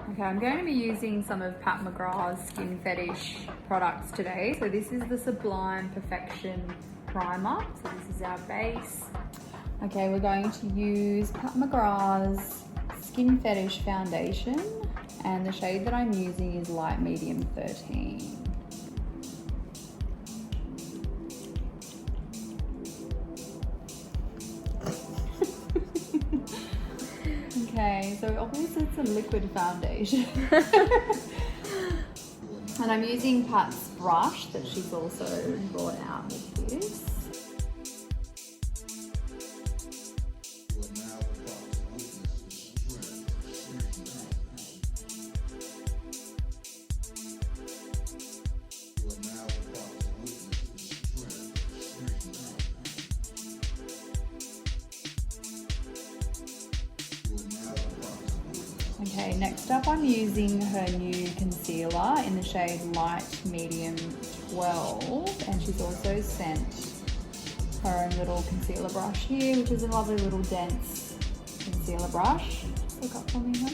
Okay, I'm going to be using some of Pat McGrath's Skin Fetish products today. So this is the Sublime Perfection Primer. So this is our base. Okay, we're going to use Pat McGrath's Skin Fetish Foundation, and the shade that I'm using is Light Medium 13. Okay, so obviously it's a liquid foundation. And I'm using Pat's brush that she's also brought out with this. Okay, next up I'm using her new concealer in the shade Light Medium 12, and she's also sent her own little concealer brush here, which is a lovely little dense concealer brush. Just look up for me, huh?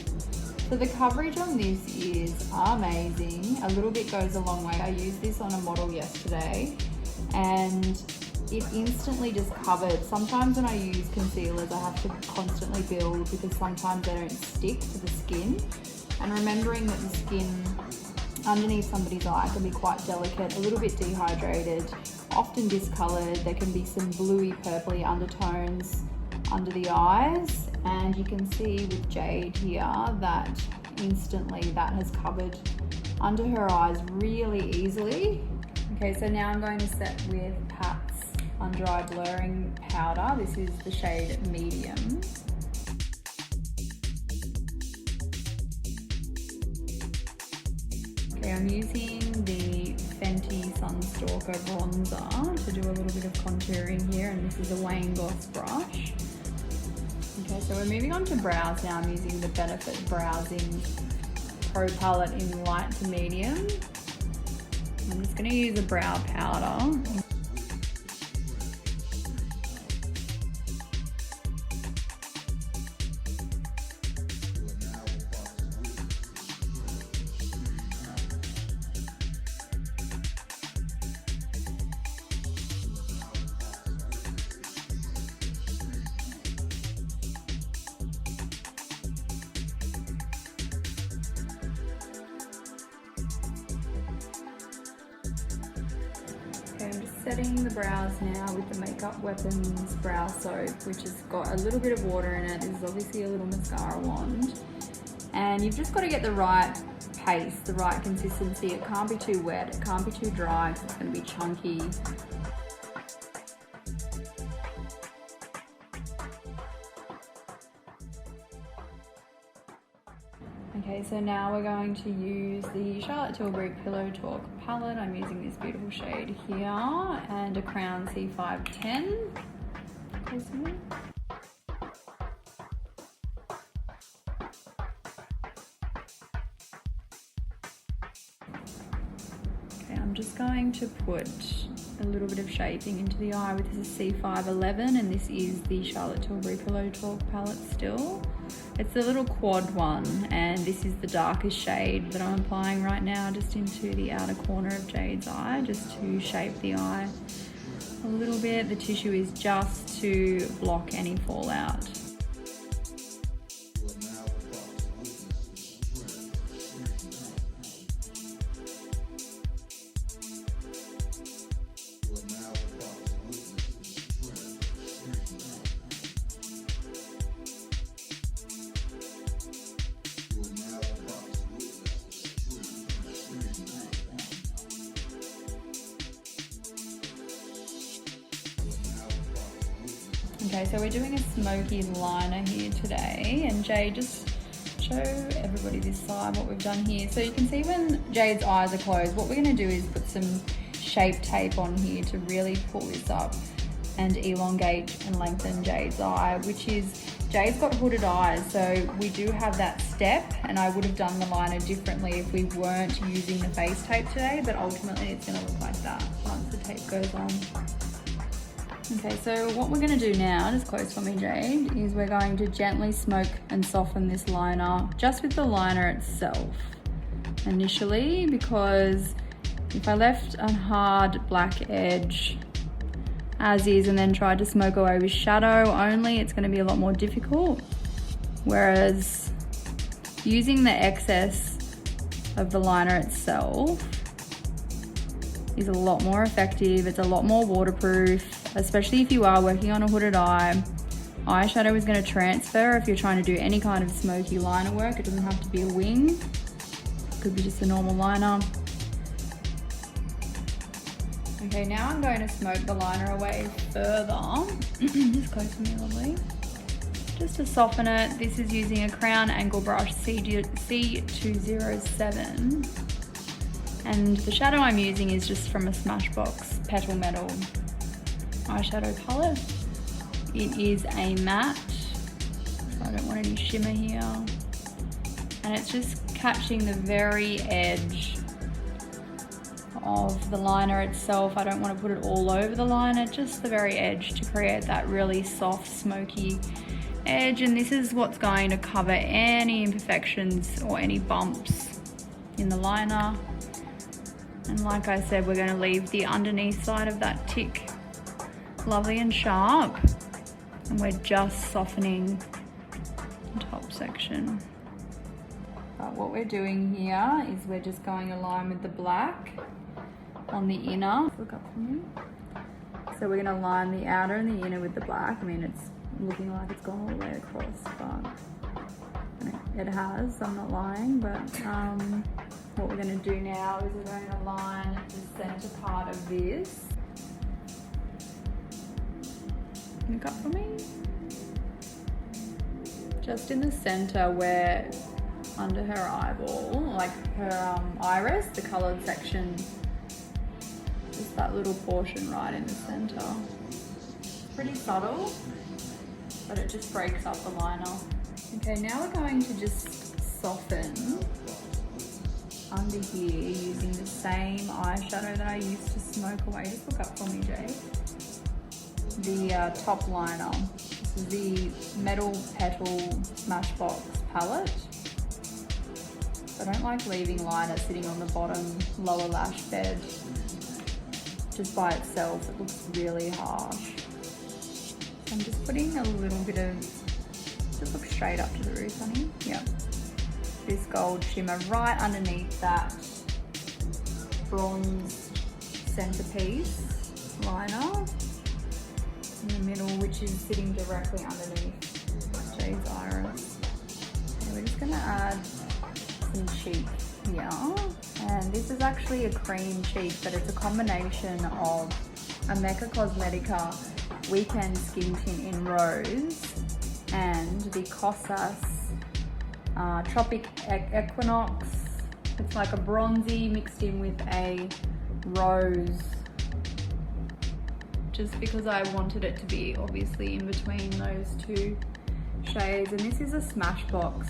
So the coverage on this is amazing. A little bit goes a long way. I used this on a model yesterday and it instantly just covered. Sometimes when I use concealers, I have to constantly build because sometimes they don't stick to the skin. And remembering that the skin underneath somebody's eye can be quite delicate, a little bit dehydrated, often discolored. There can be some bluey, purpley undertones under the eyes. And you can see with Jade here that instantly that has covered under her eyes really easily. Okay, so now I'm going to set with Pat's under eye blurring powder. This is the shade Medium. Okay, I'm using the Fenty Sunstalker bronzer to do a little bit of contouring here, and this is a Wayne Goss brush. Okay, so we're moving on to brows now. I'm using the Benefit Browsing Pro palette in light to medium. I'm just going to use a brow powder. I'm just setting the brows now with the Makeup Weapons brow soap, which has got a little bit of water in it. This is obviously a little mascara wand. And you've just got to get the right paste, the right consistency. It can't be too wet, it can't be too dry because it's going to be chunky. Okay, so now we're going to use the Charlotte Tilbury Pillow Talk palette. I'm using this beautiful shade here and a Crown C510. Okay, I'm just going to put a little bit of shaping into the eye with this C511, and this is the Charlotte Tilbury Pillow Talk palette still. It's the little quad one, and this is the darkest shade that I'm applying right now just into the outer corner of Jade's eye, just to shape the eye a little bit. The tissue is just to block any fallout. Okay, so we're doing a Smoky liner here today, and Jade, just show everybody this side what we've done here. So you can see when Jade's eyes are closed, what we're going to do is put some shape tape on here to really pull this up and elongate and lengthen Jade's eye, which is, Jade's got hooded eyes, so we do have that step, and I would have done the liner differently if we weren't using the face tape today, but ultimately it's going to look like that once the tape goes on. Okay, so what we're gonna do now, just close for me, Jade, is we're going to gently smoke and soften this liner just with the liner itself initially, because if I left a hard black edge as is and then tried to smoke away with shadow only, it's gonna be a lot more difficult. Whereas using the excess of the liner itself is a lot more effective. It's a lot more waterproof, especially if you are working on a hooded eye. Eyeshadow is going to transfer if you're trying to do any kind of smoky liner work. It doesn't have to be a wing. It could be just a normal liner. Okay, now I'm going to smoke the liner away further. Just close to me, lovely. Just to soften it, this is using a Crown Angle Brush C207. And the shadow I'm using is just from a Smashbox Petal Metal eyeshadow palette. It is a matte, so I don't want any shimmer here. And it's just catching the very edge of the liner itself. I don't want to put it all over the liner, just the very edge to create that really soft, smoky edge. And this is what's going to cover any imperfections or any bumps in the liner. And like I said, we're going to leave the underneath side of that tick lovely and sharp, and we're just softening the top section. But what we're doing here is we're just going to line with the black on the inner. Look up for me. So we're going to line the outer and the inner with the black. I mean, it's looking like it's gone all the way across, but it has, I'm not lying. But what we're going to do now is we're going to line the center part of this. Look up for me. Just in the center where under her eyeball, like her iris, the colored section, just that little portion right in the center. Pretty subtle, but it just breaks up the liner. Okay, now we're going to just soften under here using the same eyeshadow that I used to smoke away. Just look up for me, Jade. The top liner. This is the Metal Petal Smashbox palette. I don't like leaving liner sitting on the bottom lower lash bed just by itself. It looks really harsh. So I'm just putting a little bit of, just look straight up to the roof, honey. Yep. This gold shimmer right underneath that bronze centerpiece liner in the middle, which is sitting directly underneath Jade's iris. And we're just gonna add some cheek here. And this is actually a cream cheek, but it's a combination of a Mecca Cosmetica Weekend Skin Tint in Rose and the Kosas Tropic Equinox. It's like a bronzy mixed in with a rose, just because I wanted it to be obviously in between those two shades. And this is a Smashbox.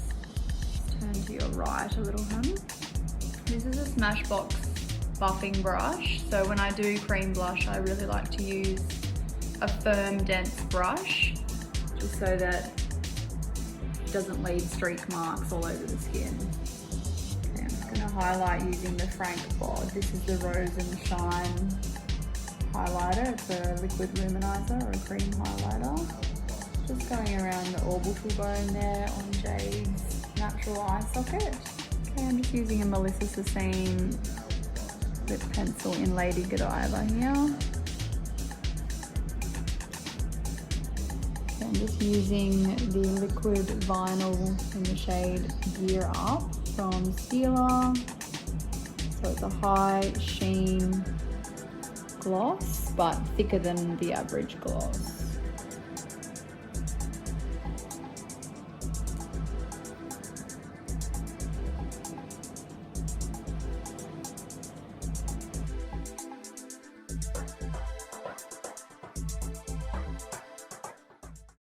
Just turn to your right a little, hun. This is a Smashbox buffing brush. So when I do cream blush, I really like to use a firm, dense brush, just so that it doesn't leave streak marks all over the skin. Okay, I'm just gonna highlight using the Frank Bod. This is the Rose and Shine highlighter. It's a liquid luminizer or a cream highlighter. Just going around the orbital bone there on Jade's natural eye socket. Okay, I'm just using a Melissa Sassine lip pencil in Lady Godiva here. I'm just using the liquid vinyl in the shade Gear Up from Stila. So it's a high sheen gloss, but thicker than the average gloss.